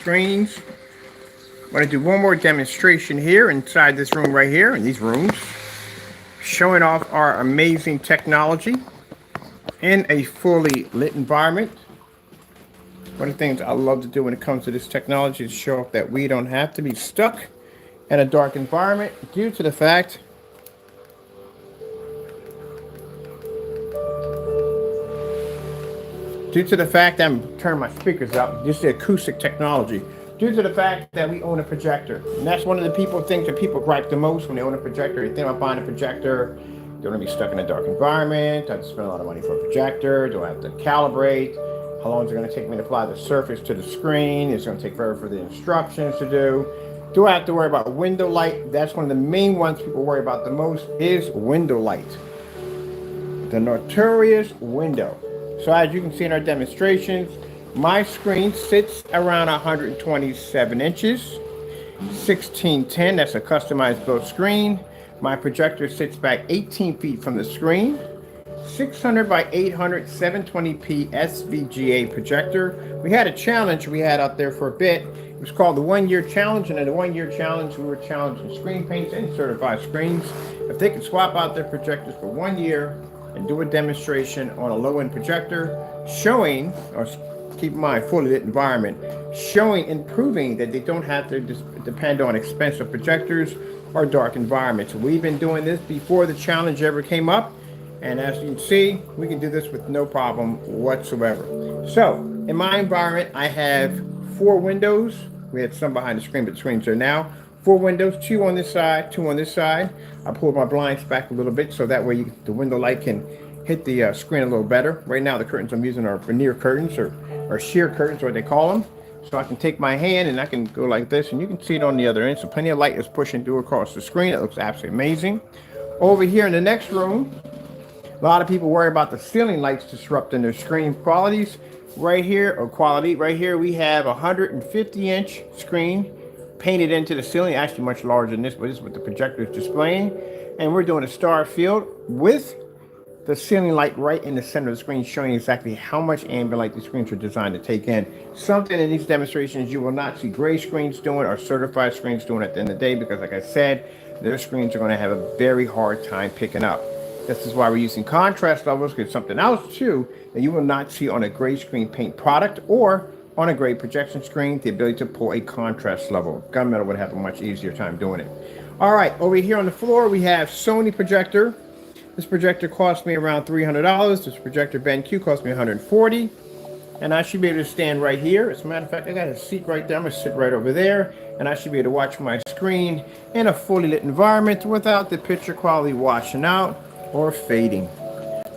screens. I'm going to do one more demonstration here inside this room right here, in these rooms, showing off our amazing technology in a fully lit environment. One of the things I love to do when it comes to this technology is show off that we don't have to be stuck in a dark environment due to the fact that I'm turning my speakers up, just the acoustic technology, due to the fact that we own a projector. And that's one of the things that people gripe the most when they own a projector. They think about buying a projector, they're going to be stuck in a dark environment, I have to spend a lot of money for a projector, do I have to calibrate, how long is it going to take me to apply the surface to the screen, it's going to take forever for the instructions to do I have to worry about window light? That's one of the main ones people worry about the most is window light. The notorious window. So as you can see in our demonstrations, my screen sits around 127 inches, 1610, that's a customized built screen. My projector sits back 18 feet from the screen, 600 by 800 720p SVGA projector. We had a challenge we had out there for a bit. It was called the 1 year challenge, and in the 1 year challenge, we were challenging screen paints and certified screens. If they could swap out their projectors for 1 year and do a demonstration on a low-end projector showing, or keep in mind, fully lit environment, showing and proving that they don't have to depend on expensive projectors or dark environments. We've been doing this before the challenge ever came up, and as you can see, we can do this with no problem whatsoever. So, in my environment, I have 4 windows. We had some behind the screen, but the screens are now. 4 windows, 2 on this side, 2 on this side. I pulled my blinds back a little bit so that way the window light can hit the screen a little better. Right now the curtains I'm using are veneer curtains or sheer curtains, what they call them. So I can take my hand and I can go like this, and you can see it on the other end. So plenty of light is pushing through across the screen. It looks absolutely amazing. Over here in the next room, a lot of people worry about the ceiling lights disrupting their screen qualities. Right here we have a 150-inch screen painted into the ceiling, actually much larger than this, but this is what the projector is displaying. And we're doing a star field with the ceiling light right in the center of the screen, showing exactly how much ambient light the screens are designed to take in. Something in these demonstrations you will not see gray screens doing or certified screens doing at the end of the day, because like I said, their screens are going to have a very hard time picking up. This is why we're using contrast levels, because something else too that you will not see on a gray screen paint product or on a gray projection screen, the ability to pull a contrast level. Gunmetal would have a much easier time doing it. All right, over here on the floor, we have Sony projector. This projector cost me around $300. This projector BenQ cost me $140. And I should be able to stand right here. As a matter of fact, I got a seat right there. I'm gonna sit right over there, and I should be able to watch my screen in a fully lit environment without the picture quality washing out or fading.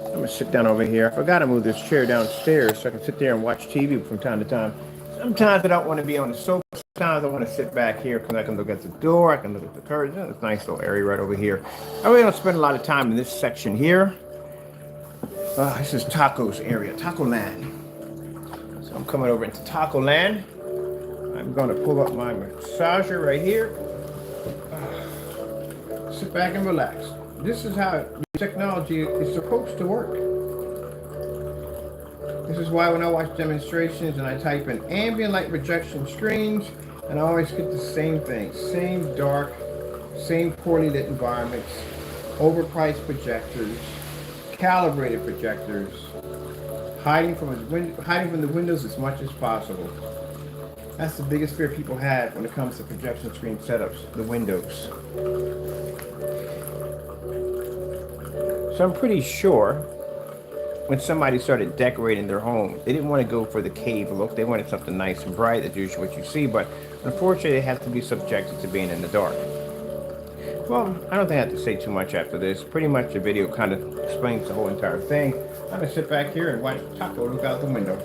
I'm gonna sit down over here. I forgot to move this chair downstairs so I can sit there and watch TV from time to time. Sometimes I don't want to be on the sofa. Sometimes I want to sit back here because I can look at the door, I can look at the curtains. There's a nice little area right over here. I really don't spend a lot of time in this section here. This is Tacos area, Taco Land. So I'm coming over into Taco Land. I'm gonna pull up my massager right here. Sit back and relax. This is how technology is supposed to work. This is why when I watch demonstrations and I type in ambient light projection screens, and I always get the same thing. Same dark, same poorly lit environments, overpriced projectors, calibrated projectors, hiding from the windows as much as possible. That's the biggest fear people have when it comes to projection screen setups, the windows. So I'm pretty sure when somebody started decorating their home, they didn't want to go for the cave look. They wanted something nice and bright. That's usually what you see, but unfortunately they have to be subjected to being in the dark. Well, I don't think I have to say too much after this. Pretty much the video kind of explains the whole entire thing. I'm gonna sit back here and watch Taco look out the window.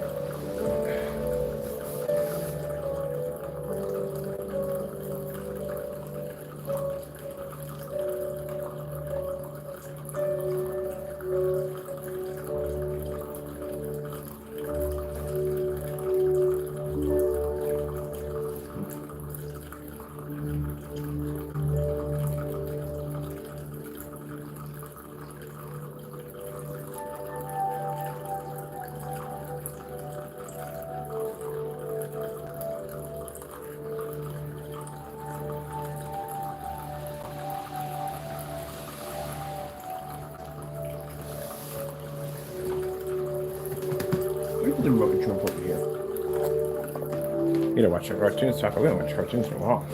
the remote control over here. You know, watch the cartoons. Talk a little. Watch cartoons in a while.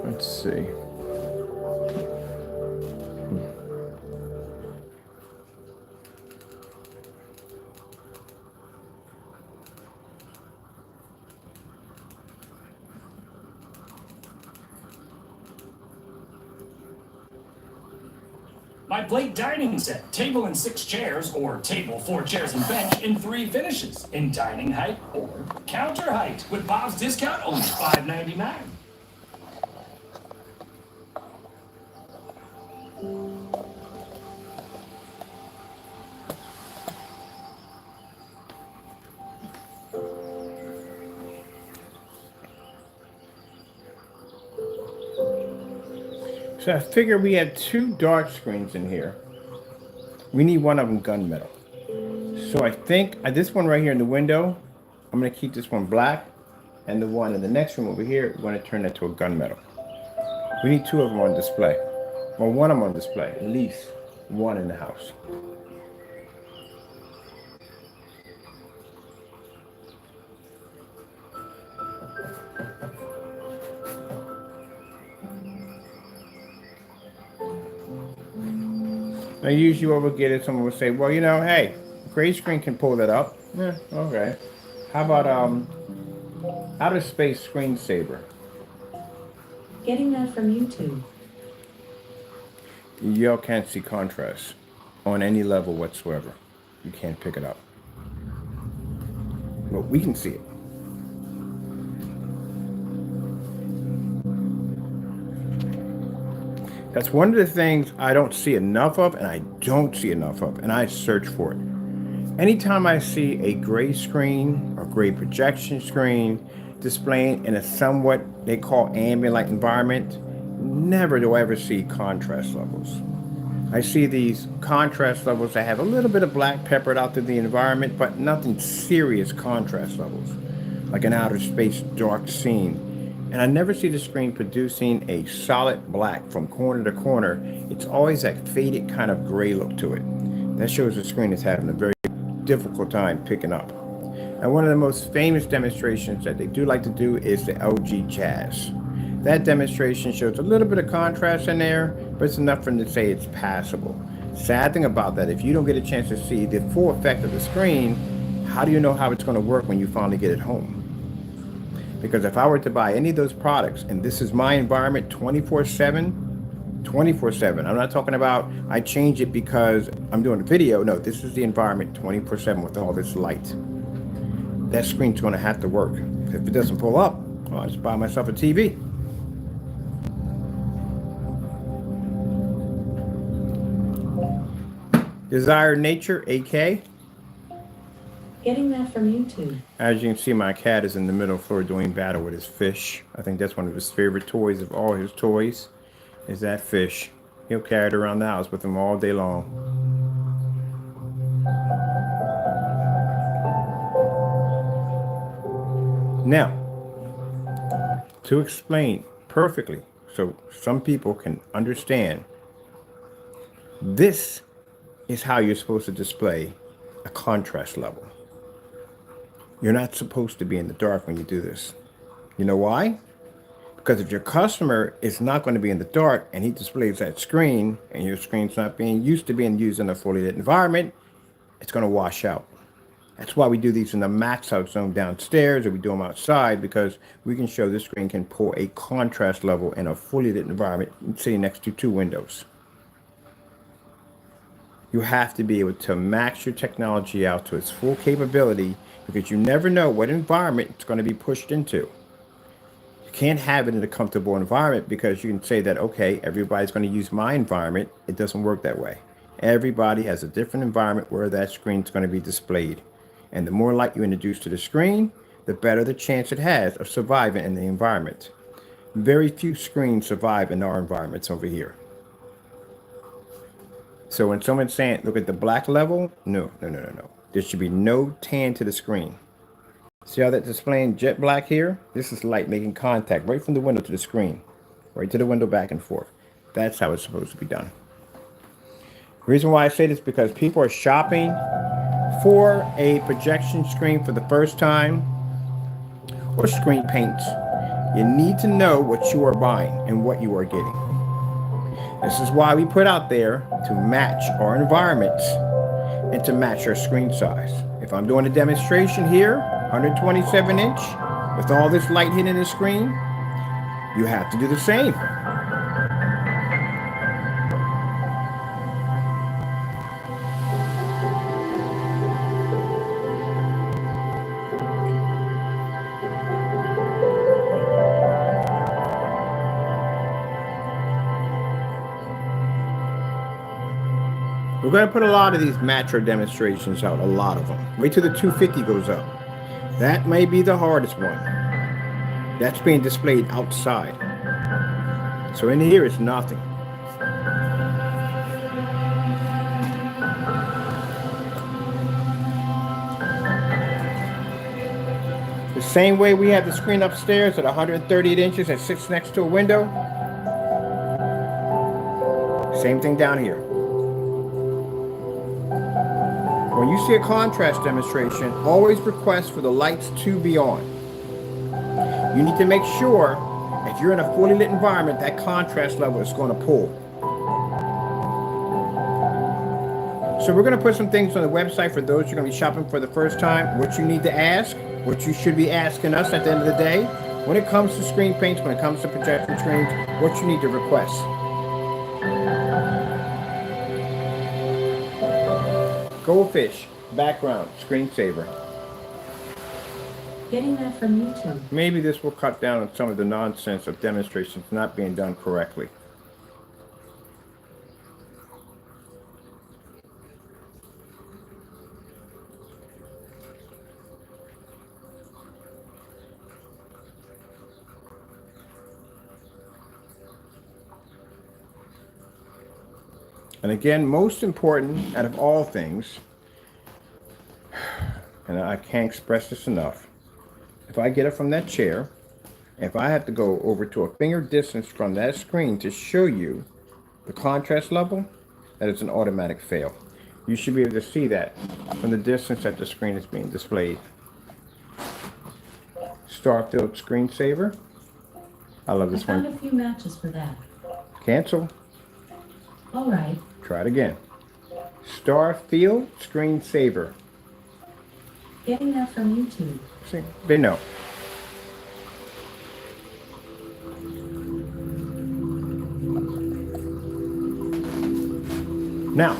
Let's see. My plate dining set, table and 6 chairs, or table, 4 chairs and bench in 3 finishes, in dining height or counter height. With Bob's discount, only $5.99. So I figured we had 2 dark screens in here. We need one of them gunmetal. So I think this one right here in the window, I'm going to keep this one black. And the one in the next room over here, we're going to turn that to a gunmetal. We need 2 of them on display. Well, one of them on display, at least one in the house. Now, usually what we'll get is someone will say, well, you know, hey, gray screen can pull that up. Yeah, okay. How about outer space screensaver? Getting that from YouTube. Y'all can't see contrast on any level whatsoever. You can't pick it up. But we can see it. That's one of the things I don't see enough of, and I don't see enough of, and I search for it. Anytime I see a gray screen or gray projection screen displaying in a somewhat they call ambient light environment, never do I ever see contrast levels. I see these contrast levels that have a little bit of black peppered out through the environment, but nothing serious contrast levels, like an outer space dark scene. And I never see the screen producing a solid black from corner to corner. It's always that faded kind of gray look to it. That shows the screen is having a very difficult time picking up. And one of the most famous demonstrations that they do like to do is the LG Jazz. That demonstration shows a little bit of contrast in there, but it's enough for them to say it's passable. Sad thing about that, if you don't get a chance to see the full effect of the screen, how do you know how it's going to work when you finally get it home? Because if I were to buy any of those products, and this is my environment 24/7, 24/7. I'm not talking about I change it because I'm doing a video. No, this is the environment 24/7 with all this light. That screen's going to have to work. If it doesn't pull up, I'll just buy myself a TV. Desired Nature, AK. Getting that from YouTube. As you can see, my cat is in the middle of the floor doing battle with his fish. I think that's one of his favorite toys of all his toys, is that fish. He'll carry it around the house with him all day long. Now, to explain perfectly, so some people can understand, this is how you're supposed to display a contrast level. You're not supposed to be in the dark when you do this. You know why? Because if your customer is not going to be in the dark and he displays that screen and your screen's not being used to being used in a fully lit environment, it's going to wash out. That's why we do these in the max out zone downstairs, or we do them outside, because we can show this screen can pull a contrast level in a fully lit environment sitting next to 2 windows. You have to be able to max your technology out to its full capability, because you never know what environment it's going to be pushed into. You can't have it in a comfortable environment, because you can say that, okay, everybody's going to use my environment. It doesn't work that way. Everybody has a different environment where that screen's going to be displayed. And the more light you introduce to the screen, the better the chance it has of surviving in the environment. Very few screens survive in our environments over here. So when someone's saying, look at the black level, no. There should be no tan to the screen. See how that's displaying jet black here? This is light making contact right from the window to the screen, right to the window back and forth. That's how it's supposed to be done. The reason why I say this is because people are shopping for a projection screen for the first time or screen paints. You need to know what you are buying and what you are getting. This is why we put out there to match our environments and to match our screen size. If I'm doing a demonstration here, 127 inch, with all this light hitting the screen, you have to do the same. We're going to put a lot of these matcher demonstrations out, a lot of them. Wait till the 250 goes up. That may be the hardest one. That's being displayed outside. So in here it's nothing. The same way we have the screen upstairs at 138 inches that sits next to a window. Same thing down here. When you see a contrast demonstration, always request for the lights to be on. You need to make sure if you're in a fully lit environment, that contrast level is going to pull. So we're going to put some things on the website for those who are going to be shopping for the first time, what you need to ask, what you should be asking us at the end of the day. When it comes to screen paints, when it comes to projection screens, what you need to request. Goldfish, background, screensaver. Getting that from YouTube. Maybe this will cut down on some of the nonsense of demonstrations not being done correctly. And again, most important out of all things, and I can't express this enough, if I get it from that chair, if I have to go over to a finger distance from that screen to show you the contrast level, that is an automatic fail. You should be able to see that from the distance that the screen is being displayed. Starfield screensaver. I love this I found one. a few matches for that. Cancel. All right. Try it again. Starfield screensaver. Getting that from YouTube. See, they know. Now,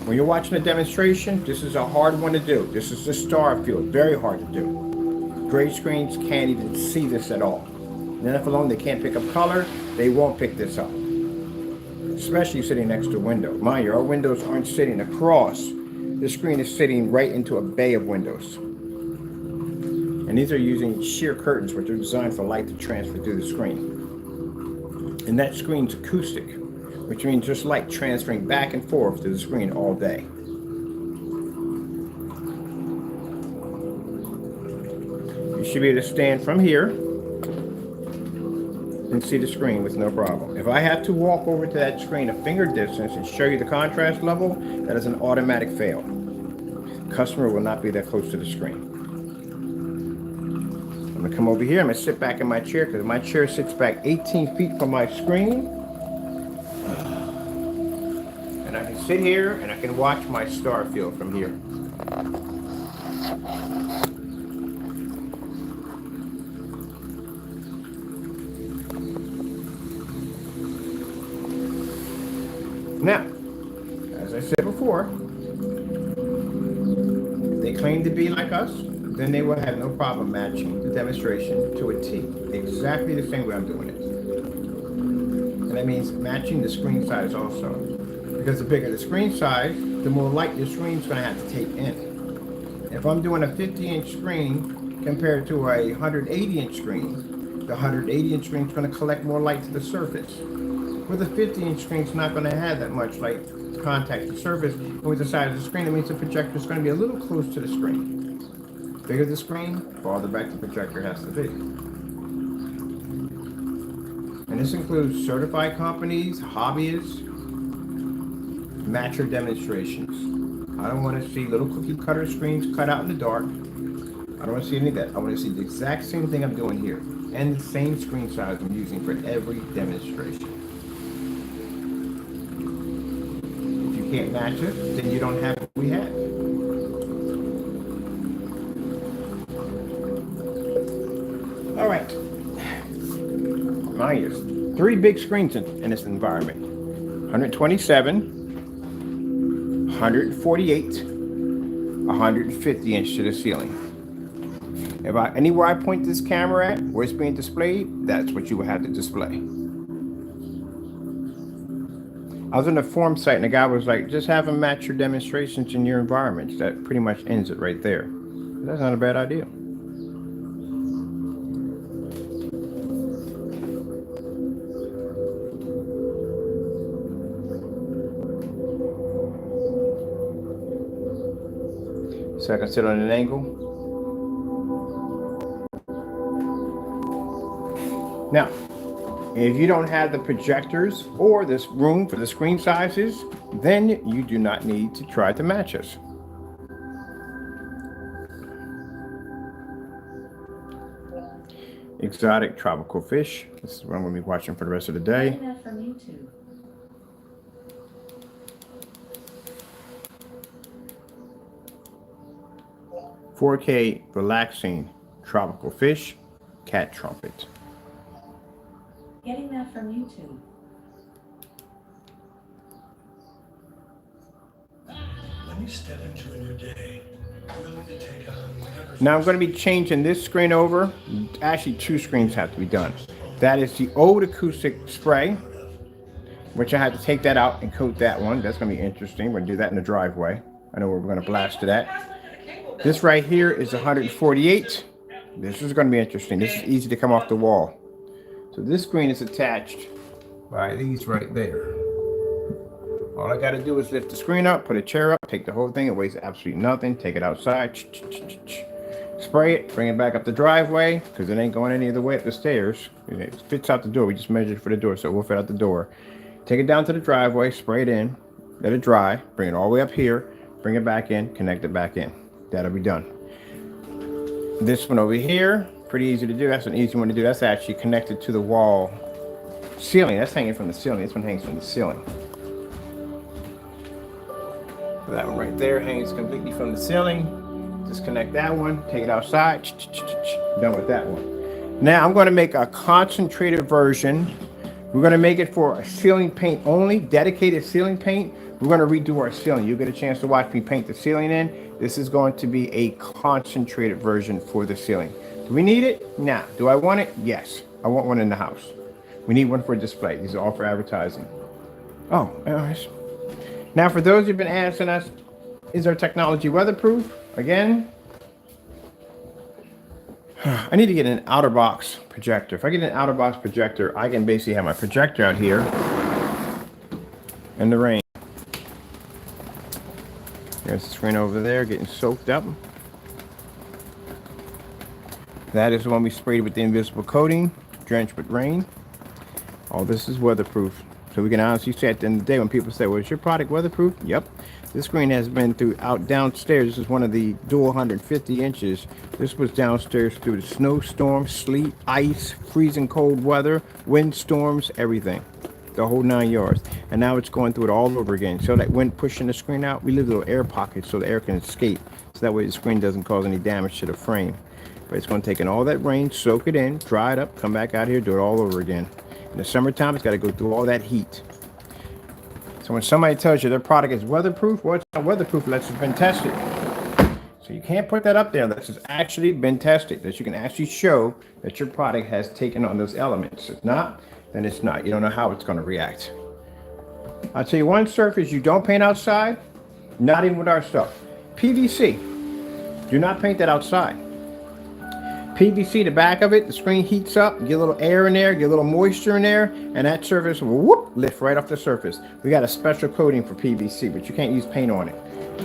when you're watching a demonstration, this is a hard one to do. This is the Starfield, very hard to do. Gray screens can't even see this at all. And if alone they can't pick up color, they won't pick this up. Especially sitting next to a window. Mind you, our windows aren't sitting across. The screen is sitting right into a bay of windows. And these are using sheer curtains, which are designed for light to transfer through the screen. And that screen's acoustic, which means just light transferring back and forth to the screen all day. You should be able to stand from here and see the screen with no problem. If I have to walk over to that screen a finger distance and show you the contrast level, that is an automatic fail. Customer will not be that close to the screen. I'm gonna come over here, I'm gonna sit back in my chair because my chair sits back 18 feet from my screen. And I can sit here and I can watch my Starfield from here. Now, as I said before, if they claim to be like us, then they will have no problem matching the demonstration to a T, exactly the same way I'm doing it. And that means matching the screen size also. Because the bigger the screen size, the more light your screen's going to have to take in. If I'm doing a 50-inch screen compared to a 180-inch screen, the 180-inch screen is going to collect more light to the surface. With a 50-inch screen, it's not going to have that much light to contact the surface. And with the size of the screen, it means the projector is going to be a little close to the screen. The bigger the screen, farther back the projector has to be. And this includes certified companies, hobbyists, match your demonstrations. I don't want to see little cookie cutter screens cut out in the dark. I don't want to see any of that. I want to see the exact same thing I'm doing here and the same screen size I'm using for every demonstration. If you can't match it, then you don't have what we have. All right. Mind you, 3 big screens in this environment. 127, 148, 150 inch to the ceiling. Anywhere I point this camera at, where it's being displayed, that's what you would have to display. I was on a forum site and the guy was like, just have them match your demonstrations in your environments. That pretty much ends it right there. That's not a bad idea. So I can sit on an angle. Now, if you don't have the projectors or this room for the screen sizes, then you do not need to try to match us. Exotic tropical fish. This is what I'm going to be watching for the rest of the day. Getting that from YouTube. $4K relaxing tropical fish, cat trumpet. Getting that from YouTube. Let me step into a new day. Willing to take on whatever. Now I'm going to be changing this screen over. Actually, 2 screens have to be done. That is the old acoustic spray, which I had to take that out and coat that one. That's going to be interesting. We're going to do that in the driveway. I know where we're going to blast to that. This right here is 148. This is going to be interesting. This is easy to come off the wall. So this screen is attached by these right there. All I got to do is lift the screen up, put a chair up, take the whole thing. It weighs absolutely nothing. Take it outside, spray it, bring it back up the driveway because it ain't going any other way up the stairs. It fits out the door. We just measured for the door, so it will fit out the door. Take it down to the driveway, spray it in, let it dry, bring it all the way up here, bring it back in, connect it back in. That'll be done. This one over here, pretty easy to do. That's an easy one to do. That's actually connected to the wall ceiling. That's hanging from the ceiling. This one hangs from the ceiling. That one right there hangs completely from the ceiling. Disconnect that one, take it outside. Done with that one. Now I'm going to make a concentrated version. We're going to make it for a ceiling paint only, dedicated ceiling paint. We're going to redo our ceiling. You'll get a chance to watch me paint the ceiling in. This is going to be a concentrated version for the ceiling. Do we need it? Nah. Do I want it? Yes. I want one in the house. We need one for display. These are all for advertising. Oh, anyways. Now, for those who've been asking us, is our technology weatherproof? Again, I need to get an outer box projector. If I get an outer box projector, I can basically have my projector out here in the rain. There's the screen over there getting soaked up. That is the one we sprayed with the invisible coating, drenched with rain. All this is weatherproof. So we can honestly say at the end of the day when people say, well, is your product weatherproof? Yep. This screen has been downstairs. This is one of the dual 150 inches. This was downstairs through the snowstorm, sleet, ice, freezing cold weather, wind storms, everything. The whole 9 yards. And now it's going through it all over again. So that when pushing the screen out, we leave little air pockets so the air can escape. So that way the screen doesn't cause any damage to the frame. But it's going to take in all that rain, soak it in, dry it up, come back out here, do it all over again. In the summertime, it's got to go through all that heat. So when somebody tells you their product is weatherproof, well, it's not weatherproof unless it's been tested. So you can't put that up there unless it's actually been tested, that you can actually show that your product has taken on those elements. If not, then it's not. You don't know how it's going to react. I'll tell you one surface you don't paint outside, not even with our stuff. PVC. Do not paint that outside. PVC, the back of it, the screen heats up, get a little air in there, get a little moisture in there, and that surface will whoop, lift right off the surface. We got a special coating for PVC, but you can't use paint on it.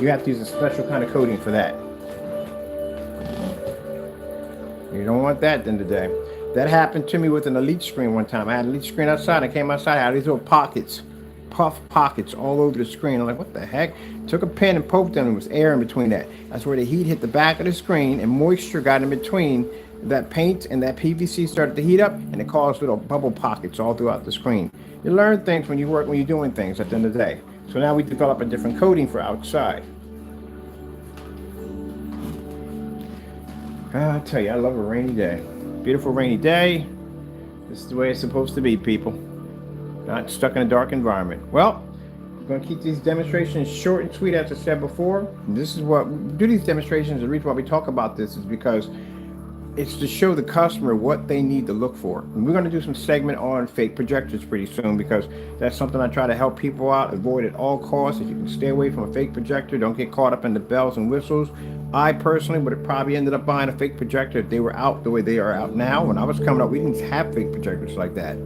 You have to use a special kind of coating for that. You don't want that at the end of the day. That happened to me with an Elite screen one time. I had an Elite screen outside. I came outside, I had these little pockets puff pockets all over the screen. I'm like, what the heck? Took a pen and poked them, and there was air in between that. That's where the heat hit the back of the screen, and moisture got in between that paint, and that PVC started to heat up, and it caused little bubble pockets all throughout the screen. You learn things when you're doing things at the end of the day. So now we develop a different coating for outside. I tell you, I love a rainy day. Beautiful rainy day. This is the way it's supposed to be, people. Not stuck in a dark environment. Well, we're going to keep these demonstrations short and sweet, as I said before. This is what we do these demonstrations. The reason why we talk about this is because it's to show the customer what they need to look for. And we're going to do some segment on fake projectors pretty soon, because that's something I try to help people out, avoid at all costs. If you can stay away from a fake projector, don't get caught up in the bells and whistles. I personally would have probably ended up buying a fake projector if they were out the way they are out now. When I was coming up, we didn't have fake projectors like that.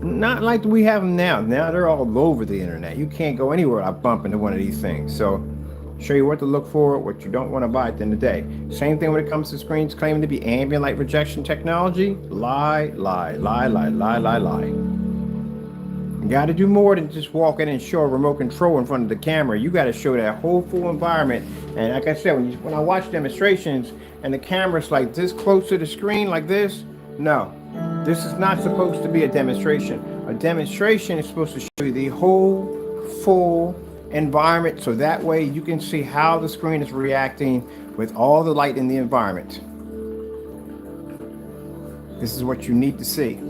Not like we have them now. Now they're all over the internet. You can't go anywhere without bumping into one of these things. So show you what to look for, what you don't want to buy at the end of the day. Same thing when it comes to screens claiming to be ambient light rejection technology. Lie, lie, lie, lie, lie, lie, lie. You got to do more than just walk in and show a remote control in front of the camera. You got to show that whole full environment. And like I said, when I watch demonstrations and the camera's like this close to the screen like this, no, this is not supposed to be a demonstration. A demonstration is supposed to show you the whole full environment, so that way you can see how the screen is reacting with all the light in the environment. This is what you need to see.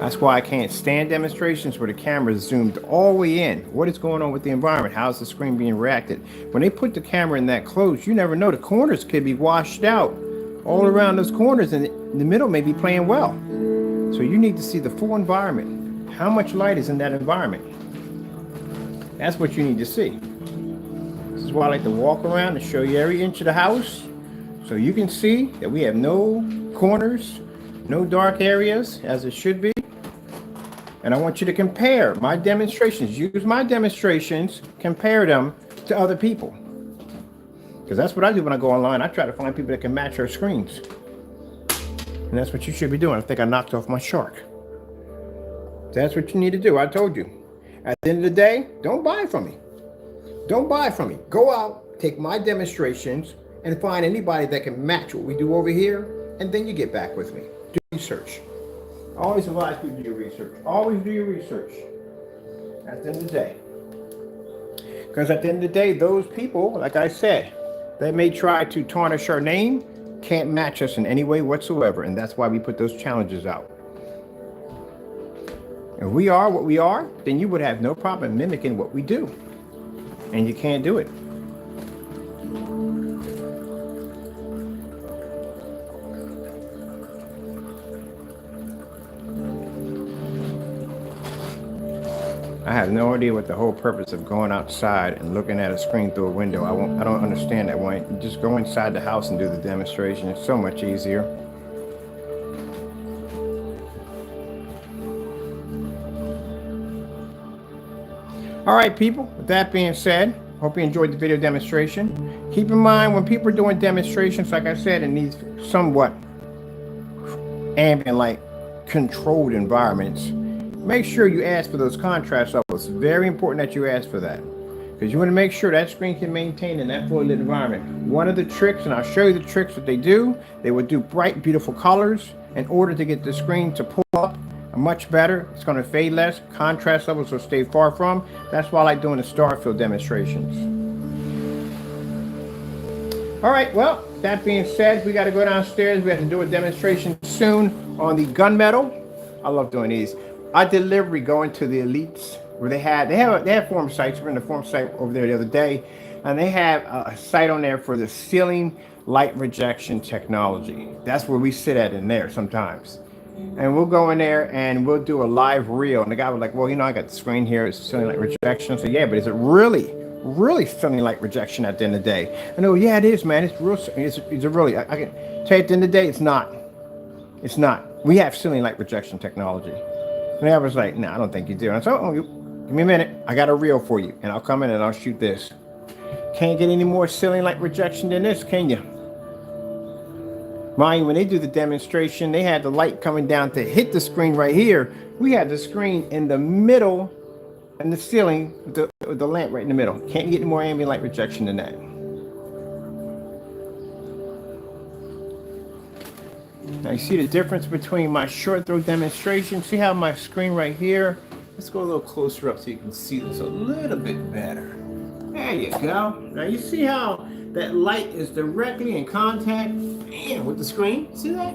That's why I can't stand demonstrations where the camera is zoomed all the way in. What is going on with the environment? How's the screen being reacted? When they put the camera in that close, you never know. The corners could be washed out. All around those corners, and the middle may be playing well. So you need to see the full environment. How much light is in that environment? That's what you need to see. This is why I like to walk around and show you every inch of the house, so you can see that we have no corners, no dark areas, as it should be. And I want you to compare my demonstrations. Use my demonstrations, compare them to other people. Because that's what I do when I go online. I try to find people that can match our screens. And that's what you should be doing. I think I knocked off my shark. That's what you need to do. I told you. At the end of the day, don't buy from me. Don't buy from me. Go out, take my demonstrations, and find anybody that can match what we do over here, and then you get back with me. Do research. Always advise people to do your research. Always do your research. At the end of the day. Because at the end of the day, those people, like I said, they may try to tarnish our name, can't match us in any way whatsoever, and that's why we put those challenges out. If we are what we are, then you would have no problem mimicking what we do, and you can't do it. I have no idea what the whole purpose of going outside and looking at a screen through a window. I don't understand that. Why you just go inside the house and do the demonstration? It's so much easier. All right, people, with that being said, hope you enjoyed the video demonstration. Keep in mind, when people are doing demonstrations, like I said, in these somewhat ambient light controlled environments, make sure you ask for those contrast levels. It's very important that you ask for that, because you want to make sure that screen can maintain in that fully lit environment. One of the tricks, and I'll show you the tricks that they do, they would do bright, beautiful colors in order to get the screen to pull up much better. It's going to fade less. Contrast levels will stay far from. That's why I like doing the star field demonstrations. All right, well, that being said, we got to go downstairs. We have to do a demonstration soon on the gunmetal. I love doing these. I deliberately going to the elites where they have forum sites. We're in the forum site over there the other day, and they have a site on there for the ceiling light rejection technology. That's where we sit at in there sometimes. And we'll go in there and we'll do a live reel. And the guy was like, well, you know, I got the screen here. It's ceiling light rejection. So yeah, but is it really ceiling light rejection at the end of the day? I know, yeah, it is, man. It's real. It's really, I can tell you at the end of the day, it's not. It's not. We have ceiling light rejection technology. And I was like, no, I don't think you do. And I said, oh, give me a minute. I got a reel for you. And I'll come in and I'll shoot this. Can't get any more ceiling light rejection than this, can you? Mind you, when they do the demonstration, they had the light coming down to hit the screen right here. We had the screen in the middle and the ceiling with the lamp right in the middle. Can't get any more ambient light rejection than that. Now you see the difference between my short throw demonstration. See how my screen right here? Let's go a little closer up so you can see this a little bit better. There you go. Now you see how that light is directly in contact, bam, with the screen? See that?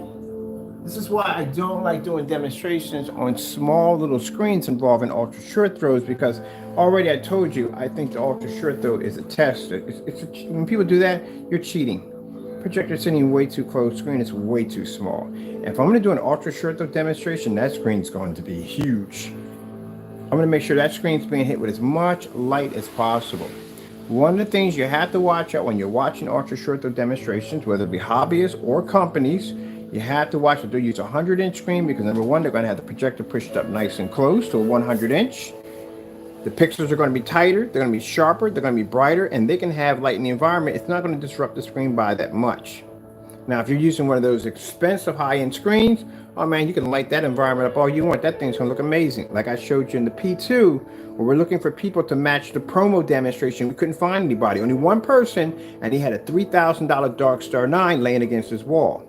This is why I don't like doing demonstrations on small little screens involving ultra short throws, because already I told you, I think the ultra short throw is a test. When people do that, you're cheating. Projector sitting way too close, screen is way too small. And if I'm gonna do an ultra short throw demonstration, that screen's going to be huge. I'm gonna make sure that screen's being hit with as much light as possible. One of the things you have to watch out when you're watching ultra short throw demonstrations, whether it be hobbyists or companies, you have to watch that they'll use a 100-inch screen, because number one, they're going to have the projector pushed up nice and close to a 100-inch. The pixels are going to be tighter, they're going to be sharper, they're going to be brighter, and they can have light in the environment. It's not going to disrupt the screen by that much. Now, if you're using one of those expensive high-end screens, oh man, you can light that environment up all you want. That thing's going to look amazing. Like I showed you in the P2, where we're looking for people to match the promo demonstration. We couldn't find anybody. Only one person, and he had a $3,000 Dark Star 9 laying against his wall.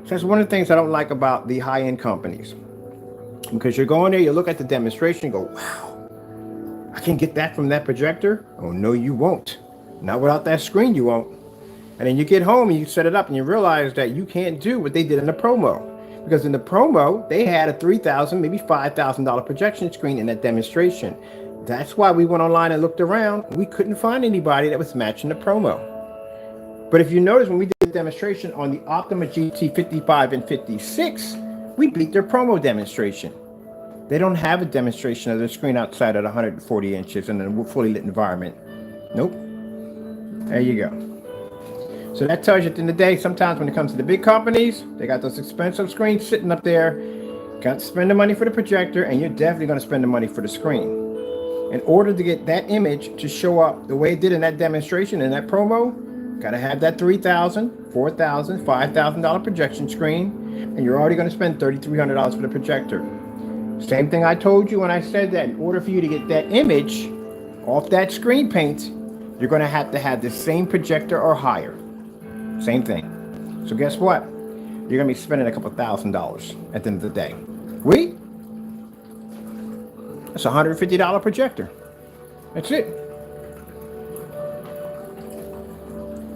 So that's one of the things I don't like about the high-end companies. Because you're going there, you look at the demonstration, you go, wow, I can get that from that projector? Oh, no, you won't. Not without that screen, you won't. And then you get home and you set it up and you realize that you can't do what they did in the promo. Because in the promo, they had a $3,000, maybe $5,000 projection screen in that demonstration. That's why we went online and looked around. We couldn't find anybody that was matching the promo. But if you notice, when we did the demonstration on the Optima GT 55 and 56, we beat their promo demonstration. They don't have a demonstration of their screen outside at 140 inches in a fully lit environment. Nope. There you go. So that tells you at the end of the day, sometimes when it comes to the big companies, they got those expensive screens sitting up there. Got to spend the money for the projector, and you're definitely going to spend the money for the screen. In order to get that image to show up the way it did in that demonstration, in that promo, got to have that $3,000, $4,000, $5,000 projection screen, and you're already going to spend $3,300 for the projector. Same thing I told you when I said that in order for you to get that image off that screen paint, you're going to have the same projector or higher. Same thing. So guess what? You're going to be spending a couple $1,000 at the end of the day. That's a $150 projector. That's it.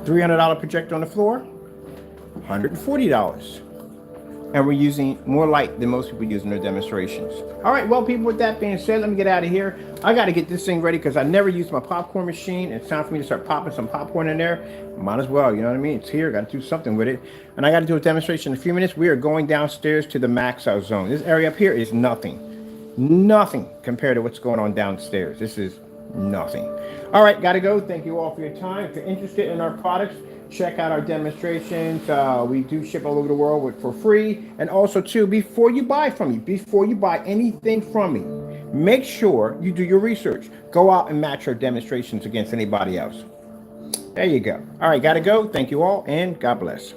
$300 projector on the floor, $140. And we're using more light than most people use in their demonstrations. All right, well, people, with that being said, let me get out of here. I got to get this thing ready because I never used my popcorn machine. It's time for me to start popping some popcorn in there. Might as well, you know what I mean? It's here. Got to do something with it. And I got to do a demonstration in a few minutes. We are going downstairs to the max out zone. This area up here is nothing. Nothing compared to what's going on downstairs. This is nothing. All right, got to go. Thank you all for your time. If you're interested in our products, check out our demonstrations. We do ship all over the world for free. And also, too, before you buy from me, before you buy anything from me, make sure you do your research. Go out and match our demonstrations against anybody else. There you go. All right, got to go. Thank you all, and God bless.